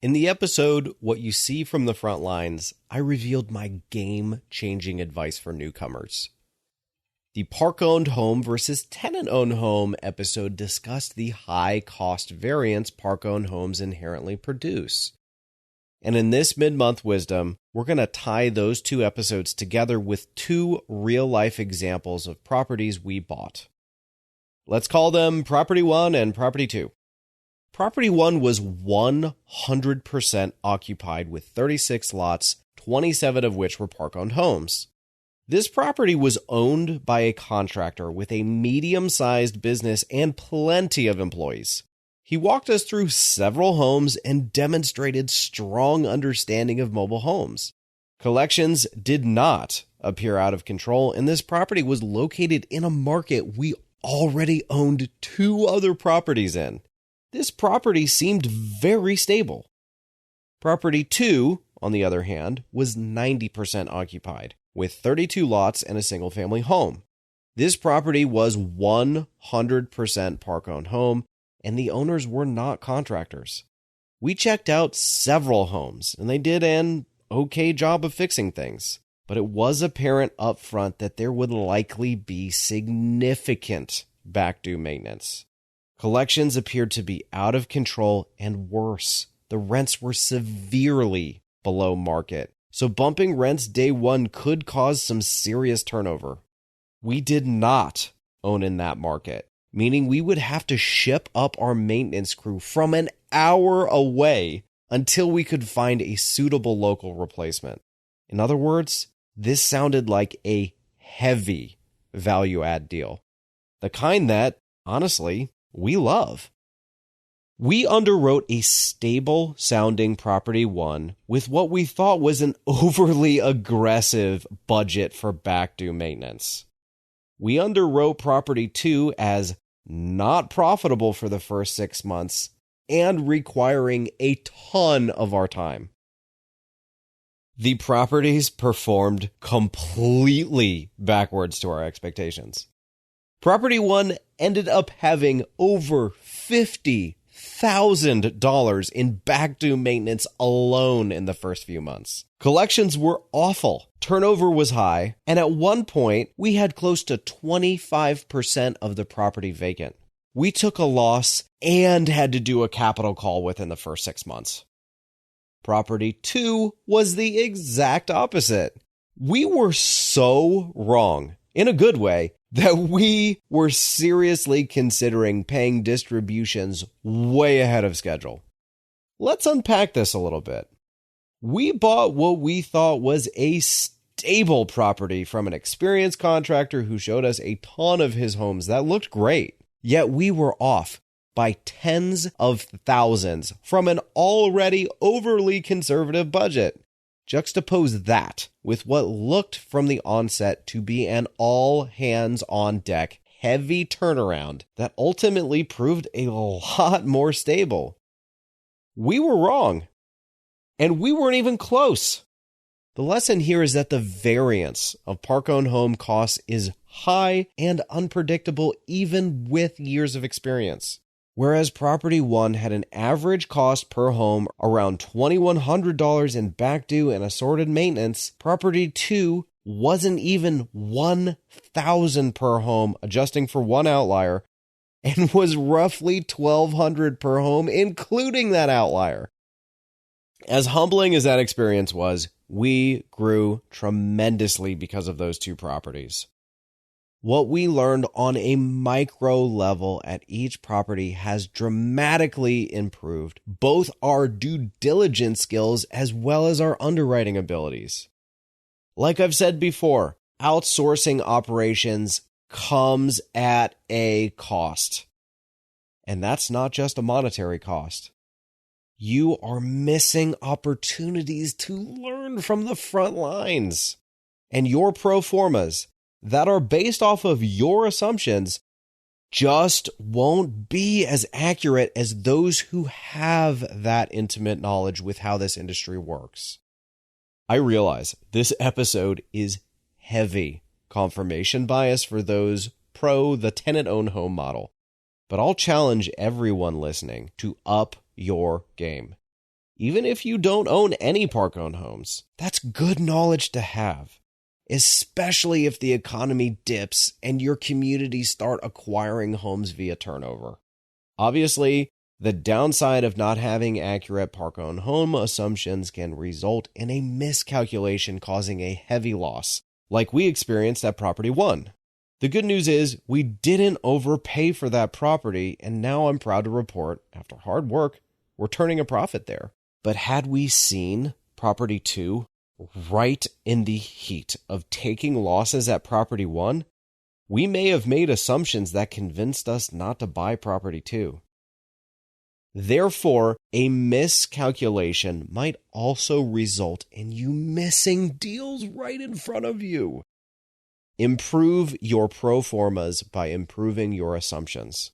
In the episode, What You See from the Front Lines, I revealed my game-changing advice for newcomers. The park-owned home versus tenant-owned home episode discussed the high cost variance park-owned homes inherently produce. And in this mid-month wisdom, we're going to tie those two episodes together with two real-life examples of properties we bought. Let's call them Property 1 and Property 2. Property 1 was 100% occupied with 36 lots, 27 of which were park-owned homes. This property was owned by a contractor with a medium-sized business and plenty of employees. He walked us through several homes and demonstrated strong understanding of mobile homes. Collections did not appear out of control, and this property was located in a market we already owned two other properties in. This property seemed very stable. Property 2, on the other hand, was 90% occupied, with 32 lots and a single-family home. This property was 100% park-owned home, and the owners were not contractors. We checked out several homes, and they did an okay job of fixing things, but it was apparent up front that there would likely be significant back-due maintenance. Collections appeared to be out of control, and worse, the rents were severely below market, so bumping rents day one could cause some serious turnover. We did not own in that market, meaning we would have to ship up our maintenance crew from an hour away until we could find a suitable local replacement. In other words, this sounded like a heavy value-add deal. The kind that, honestly, we love. We underwrote a stable-sounding Property 1 with what we thought was an overly aggressive budget for back-due maintenance. We underwrote Property 2 as not profitable for the first 6 months and requiring a ton of our time. The properties performed completely backwards to our expectations. Property 1 ended up having over $50,000 in back-due maintenance alone in the first few months. Collections were awful. Turnover was high, and at one point, we had close to 25% of the property vacant. We took a loss and had to do a capital call within the first 6 months. Property 2 was the exact opposite. We were so wrong, in a good way, that we were seriously considering paying distributions way ahead of schedule. Let's unpack this a little bit. We bought what we thought was a stable property from an experienced contractor who showed us a ton of his homes that looked great. Yet we were off by tens of thousands from an already overly conservative budget. Juxtapose that with what looked from the onset to be an all-hands-on-deck heavy turnaround that ultimately proved a lot more stable. We were wrong, and we weren't even close. The lesson here is that the variance of park-owned home costs is high and unpredictable even with years of experience. Whereas Property 1 had an average cost per home around $2,100 in back due and assorted maintenance, Property 2 wasn't even $1,000 per home, adjusting for one outlier, and was roughly $1,200 per home, including that outlier. As humbling as that experience was, we grew tremendously because of those two properties. What we learned on a micro level at each property has dramatically improved both our due diligence skills as well as our underwriting abilities. Like I've said before, outsourcing operations comes at a cost. And that's not just a monetary cost. You are missing opportunities to learn from the front lines. And your pro formas that are based off of your assumptions just won't be as accurate as those who have that intimate knowledge with how this industry works. I realize this episode is heavy confirmation bias for those pro the tenant-owned home model, but I'll challenge everyone listening to up your game. Even if you don't own any park-owned homes, that's good knowledge to have, especially if the economy dips and your communities start acquiring homes via turnover. Obviously, the downside of not having accurate park-owned home assumptions can result in a miscalculation causing a heavy loss, like we experienced at Property 1. The good news is we didn't overpay for that property, and now I'm proud to report, after hard work, we're turning a profit there. But had we seen Property 2 right in the heat of taking losses at Property 1, we may have made assumptions that convinced us not to buy Property 2. Therefore, a miscalculation might also result in you missing deals right in front of you. Improve your pro formas by improving your assumptions.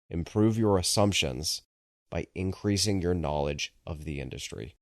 Improve your assumptions by increasing your knowledge of the industry.